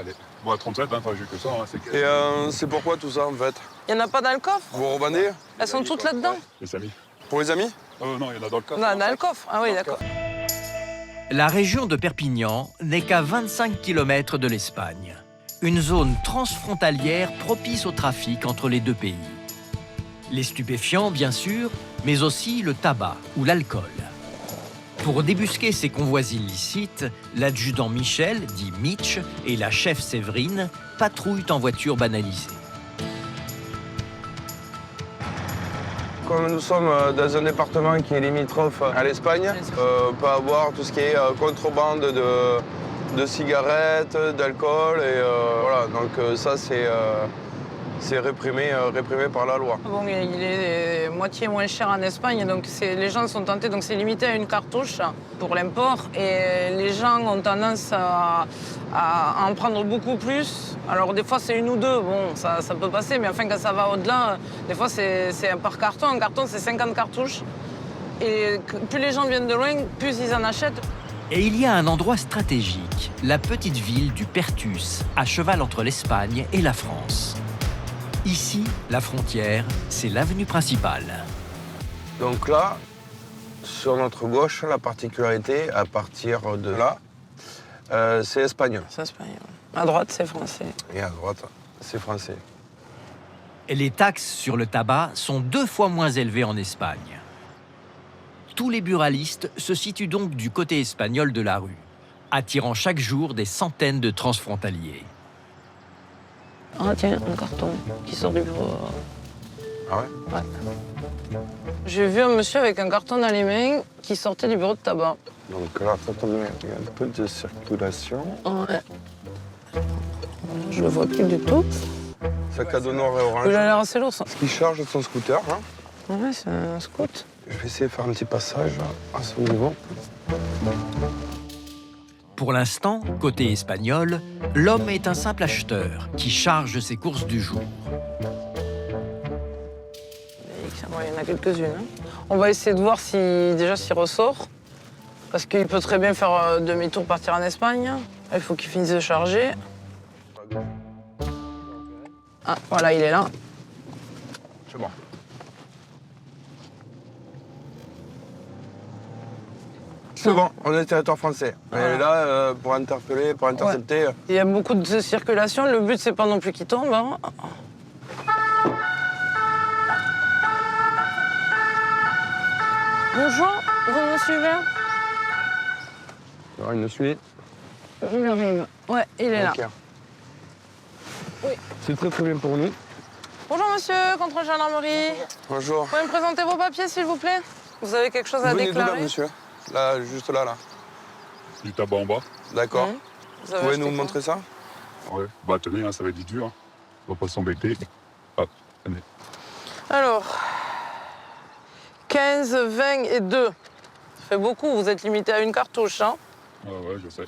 Allez. Bon, à 37, hein, enfin, j'ai que ça. Hein, C'est pourquoi tout ça, en fait? Il n'y en a pas dans le coffre? Vous revendez? Elles sont toutes là-dedans? Les amis. Pour les amis? Non, il y en a dans le coffre. Non, dans le coffre. Ah oui, d'accord. La région de Perpignan n'est qu'à 25 km de l'Espagne. Une zone transfrontalière propice au trafic entre les deux pays. Les stupéfiants, bien sûr, mais aussi le tabac ou l'alcool. Pour débusquer ces convois illicites, l'adjudant Michel, dit Mitch, et la chef Séverine patrouillent en voiture banalisée. Comme nous sommes dans un département qui est limitrophe à l'Espagne, on peut avoir tout ce qui est contrebande de cigarettes, d'alcool, et voilà, donc ça c'est réprimé par la loi. Bon, il est moitié moins cher en Espagne, donc les gens sont tentés, donc c'est limité à une cartouche pour l'import, et les gens ont tendance à en prendre beaucoup plus. Alors des fois c'est une ou deux, bon, ça peut passer, mais enfin quand ça va au-delà, des fois c'est par carton. Un carton c'est 50 cartouches, et plus les gens viennent de loin, plus ils en achètent. Et il y a un endroit stratégique, la petite ville du Pertus, à cheval entre l'Espagne et la France. Ici, la frontière, c'est l'avenue principale. Donc là, sur notre gauche, la particularité, à partir de là, c'est espagnol. C'est espagnol. À droite, c'est français. Et à droite, c'est français. Et les taxes sur le tabac sont 2 fois moins élevées en Espagne. Tous les buralistes se situent donc du côté espagnol de la rue, attirant chaque jour des centaines de transfrontaliers. Ah tiens, un carton qui sort du bureau. Ah ouais? Ouais. J'ai vu un monsieur avec un carton dans les mains qui sortait du bureau de tabac. Donc là, il y a un peu de circulation. Ouais. Je le vois plus du tout. Sac à dos noir et orange. Il a l'air assez lourd, ça. Ce qui charge son scooter, hein. Ouais, c'est un scout. Je vais essayer de faire un petit passage à ce niveau. Pour l'instant, côté espagnol, l'homme est un simple acheteur qui charge ses courses du jour. Il y en a quelques-unes. Hein. On va essayer de voir s'il ressort. Parce qu'il peut très bien faire demi-tour, partir en Espagne. Il faut qu'il finisse de charger. Ah, voilà, il est là. C'est bon. C'est bon, on est territoire français. Voilà. Et là, pour interpeller, pour intercepter... Ouais. Il y a beaucoup de circulation. Le but, c'est pas non plus qu'il tombe. Hein. Bonjour, vous me suivez? Alors, il nous suit. Il arrive. Ouais, il est là. Ok. Oui. C'est très bien pour nous. Bonjour monsieur, contrôle gendarmerie. Bonjour. Vous pouvez me présenter vos papiers s'il vous plaît? Vous avez quelque chose à Vous venez d'où, déclarer? là, monsieur? Là, juste là, là. Du tabac en bas. D'accord. Mmh. Vous pouvez nous montrer ça? Ouais. Bah, tenez, hein, ça va être dur. Hein. On va pas s'embêter. Hop, tenez. Alors, 15, 20 et 2. Ça fait beaucoup, vous êtes limité à une cartouche. Hein. Ouais, je sais.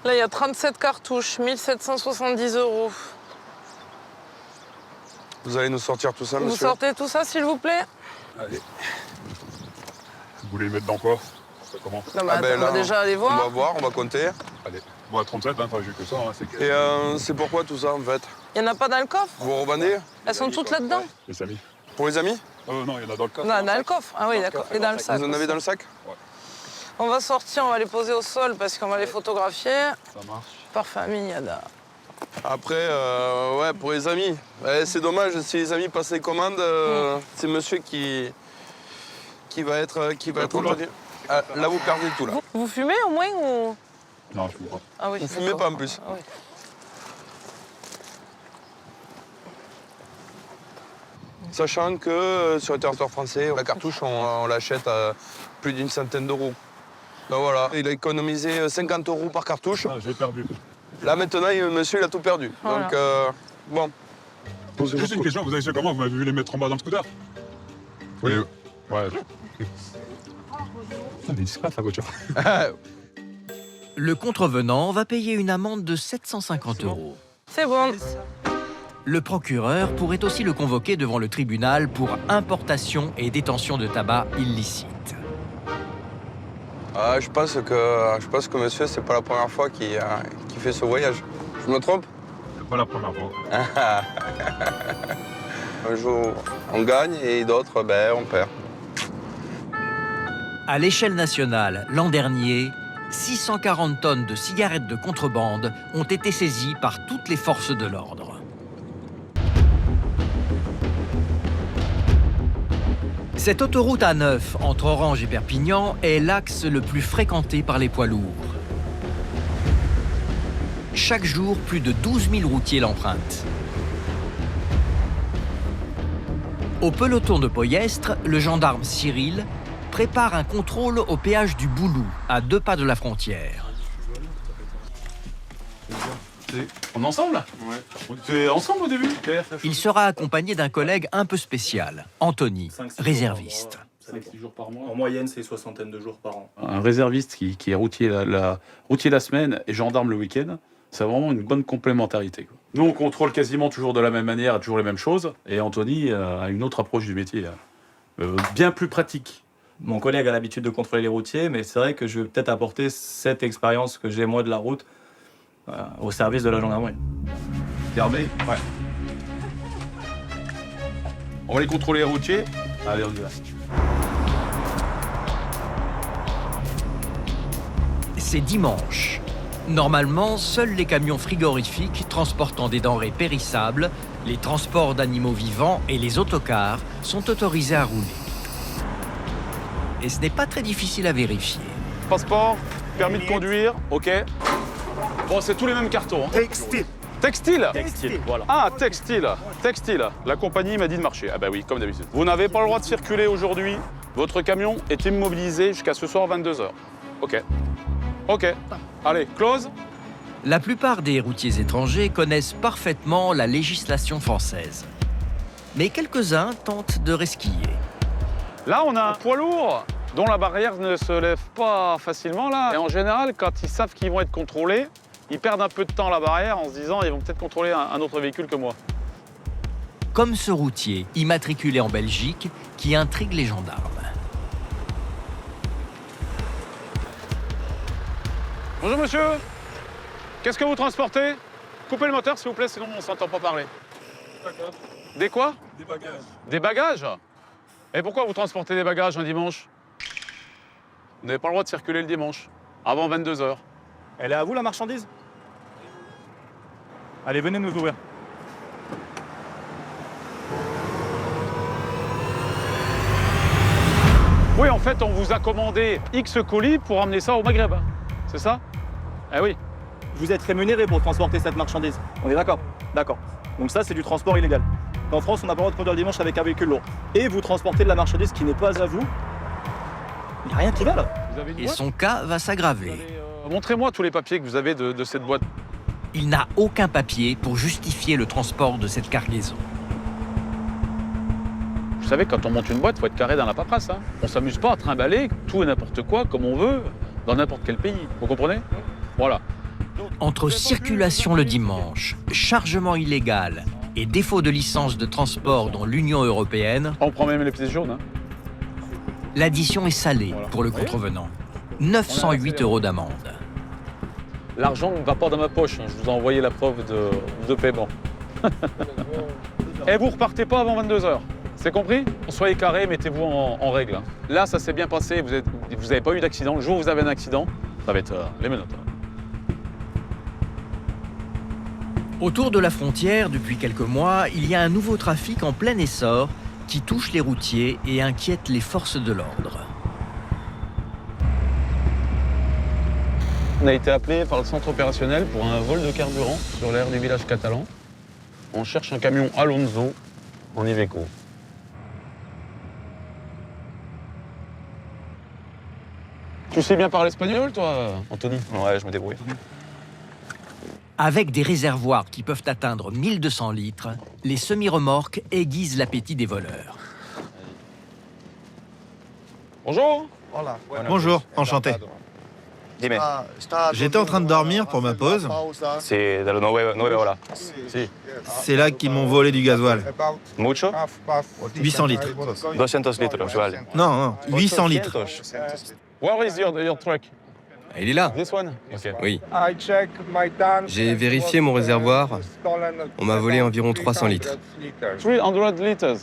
Là, il y a 37 cartouches, 1770 €. Vous allez nous sortir tout ça, Vous monsieur? sortez tout ça, s'il vous plaît? Allez. Vous voulez les mettre dans quoi? Ça commence. Non, mais Ah ben attends, on va là, déjà aller On va voir. voir, on va compter. Allez. Bon, à 37, hein, enfin, j'ai que ça. Hein, Et c'est pourquoi tout ça, en fait? Il n'y en a pas dans le coffre? Vous revendez? Elles sont toutes là-dedans? Les amis. Pour les amis? Non, il y en a dans le coffre. Non, dans le coffre. Ah oui, d'accord. Et dans le sac. Vous en avez aussi. dans le sac? On va sortir, on va les poser au sol parce qu'on va les photographier. Ça marche. Par famille, Yada. Après, ouais, pour les amis. C'est dommage, si les amis passent les commandes, c'est monsieur qui va être entendu. Ah, là, vous perdez tout, là. Vous fumez au moins ou... Non, je ne pas. Ah oui. Vous fumez d'accord. pas, en plus. Ah oui. Sachant que sur le territoire français, la cartouche, on l'achète à plus d'une centaine d'euros. Donc voilà, il a économisé 50 € par cartouche. Ah, j'ai perdu. Là, maintenant, monsieur, il a tout perdu. Voilà. Donc, bon. Juste une question, vous avez su comment? Vous m'avez vu les mettre en bas dans le scooter? Oui. Ouais. Elle est discrète, la voiture. Le contrevenant va payer une amende de 750 €. C'est bon. Le procureur pourrait aussi le convoquer devant le tribunal pour importation et détention de tabac illicite. Je pense que monsieur, c'est pas la première fois qu'il fait ce voyage. Je me trompe? C'est pas la première fois. Un jour, on gagne et d'autres, ben, on perd. À l'échelle nationale, l'an dernier, 640 tonnes de cigarettes de contrebande ont été saisies par toutes les forces de l'ordre. Cette autoroute A9 entre Orange et Perpignan est l'axe le plus fréquenté par les poids lourds. Chaque jour, plus de 12 000 routiers l'empruntent. Au peloton de Poyestre, le gendarme Cyril prépare un contrôle au péage du Boulou, à 2 pas de la frontière. On est ensemble là? Ouais. On était ensemble au début? Il sera accompagné d'un collègue un peu spécial, Anthony, 5-6 réserviste. 5-6 jours par mois. En moyenne, c'est 60 de jours par an. Un réserviste qui est routier la semaine et gendarme le week-end, c'est vraiment une bonne complémentarité, quoi. Nous, on contrôle quasiment toujours de la même manière, toujours les mêmes choses, et Anthony a une autre approche du métier, bien plus pratique. Mon collègue a l'habitude de contrôler les routiers, mais c'est vrai que je vais peut-être apporter cette expérience que j'ai moi de la route au service de la gendarmerie. T'es armé? Ouais. On va les contrôler les routiers. Allez, on y va. C'est dimanche. Normalement, seuls les camions frigorifiques transportant des denrées périssables, les transports d'animaux vivants et les autocars sont autorisés à rouler. Et ce n'est pas très difficile à vérifier. Passeport, permis de conduire, ok. Bon, c'est tous les mêmes cartons. Hein. Textile. Textile? Textile, voilà. Ah, textile. Textile. La compagnie m'a dit de marcher. Ah bah oui, comme d'habitude. Vous n'avez pas le droit de circuler aujourd'hui. Votre camion est immobilisé jusqu'à ce soir 22h. Ok. Ok. Allez, close. La plupart des routiers étrangers connaissent parfaitement la législation française. Mais quelques-uns tentent de resquiller. Là, on a un poids lourd dont la barrière ne se lève pas facilement là. Et en général, quand ils savent qu'ils vont être contrôlés, ils perdent un peu de temps à la barrière en se disant ils vont peut-être contrôler un autre véhicule que moi. Comme ce routier immatriculé en Belgique qui intrigue les gendarmes. Bonjour monsieur, qu'est-ce que vous transportez? Coupez le moteur s'il vous plaît, sinon on ne s'entend pas parler. Des quoi? Des bagages. Des bagages? Et pourquoi vous transportez des bagages un dimanche? Vous n'avez pas le droit de circuler le dimanche, avant 22h. Elle est à vous, la marchandise? Allez, venez nous ouvrir. Oui, en fait, on vous a commandé X colis pour emmener ça au Maghreb. C'est ça? Eh oui. Vous êtes rémunéré pour transporter cette marchandise. On est d'accord? D'accord. Donc ça, c'est du transport illégal. En France, on n'a pas le droit de conduire le dimanche avec un véhicule lourd. Et vous transportez de la marchandise qui n'est pas à vous. Il n'y a rien qui va, là. Vous avez une Et boîte? son cas va s'aggraver. Montrez-moi tous les papiers que vous avez de cette boîte. Il n'a aucun papier pour justifier le transport de cette cargaison. Vous savez, quand on monte une boîte, il faut être carré dans la paperasse. Hein. On ne s'amuse pas à trimballer tout et n'importe quoi, comme on veut, dans n'importe quel pays. Vous comprenez? Voilà. Entre circulation le dimanche, chargement illégal et défaut de licence de transport dans l'Union européenne, On prend même les pièces jaunes. Hein. l'addition est salée pour le contrevenant. 908 € d'amende. L'argent ne va pas dans ma poche. Hein. Je vous ai envoyé la preuve de paiement. Et vous repartez pas avant 22h. C'est compris? Soyez carré, mettez-vous en règle. Hein. Là, ça s'est bien passé. Vous n'avez pas eu d'accident. Le jour où vous avez un accident, ça va être les menottes. Hein. Autour de la frontière, depuis quelques mois, il y a un nouveau trafic en plein essor qui touche les routiers et inquiète les forces de l'ordre. On a été appelé par le centre opérationnel pour un vol de carburant sur l'aire du village catalan. On cherche un camion Alonso en Iveco. Tu sais bien parler espagnol, toi, Anthony? Ouais, je me débrouille. Avec des réservoirs qui peuvent atteindre 1200 litres, les semi-remorques aiguisent l'appétit des voleurs. Bonjour. Bonjour, enchanté. J'étais en train de dormir pour ma pause. C'est de la 9 horas. Si. C'est là qu'ils m'ont volé du gasoil. Mucho? 800 litres. 200 litros, vale. Non, 800 litres. Where is your truck? Il est là. This one? Okay. Oui. J'ai vérifié mon réservoir. On m'a volé environ 300 litres. 300 litres.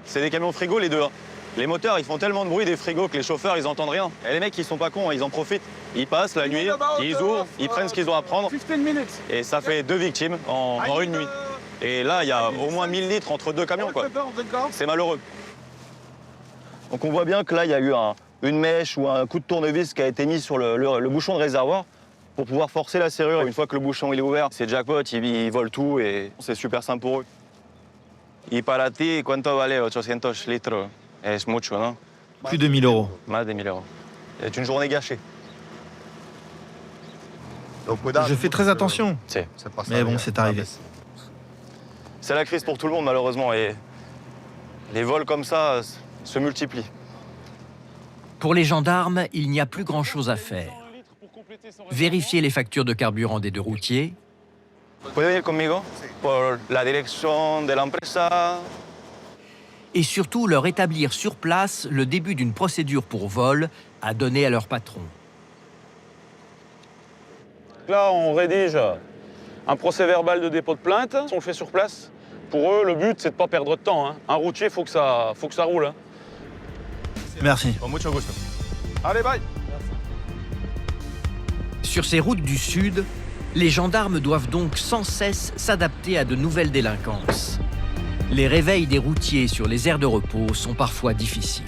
C'est des camions frigo les deux. Hein. Les moteurs, ils font tellement de bruit des frigos que les chauffeurs, ils entendent rien. Et les mecs, ils sont pas cons, ils en profitent. Ils passent la nuit, ils ouvrent, ils prennent ce qu'ils ont à prendre. Et ça fait 2 victimes en une nuit. Et là, il y a au moins 1000 litres entre 2 camions, quoi. C'est malheureux. Donc on voit bien que là, il y a eu une mèche ou un coup de tournevis qui a été mis sur le bouchon de réservoir pour pouvoir forcer la serrure. Une fois que le bouchon il est ouvert, c'est jackpot, ils volent tout et c'est super simple pour eux. Y para ti, cuánto vale 800 litres? Es mucho, non? Plus de 1000 euros. Más de 1000 euros. C'est une journée gâchée. Je fais très attention. Mais bon, c'est arrivé. C'est la crise pour tout le monde, malheureusement. Et les vols comme ça se multiplient. Pour les gendarmes, il n'y a plus grand-chose à faire. Vérifier les factures de carburant des deux routiers, Puede venir conmigo por la dirección de la empresa. et surtout leur établir sur place le début d'une procédure pour vol à donner à leur patron. Là, on rédige un procès verbal de dépôt de plainte. On le fait sur place. Pour eux, le but, c'est de ne pas perdre de temps. Hein. Un routier, faut que ça roule. Hein. Merci. Mucho gusto. Allez, bye. Sur ces routes du Sud, les gendarmes doivent donc sans cesse s'adapter à de nouvelles délinquances. Les réveils des routiers sur les aires de repos sont parfois difficiles.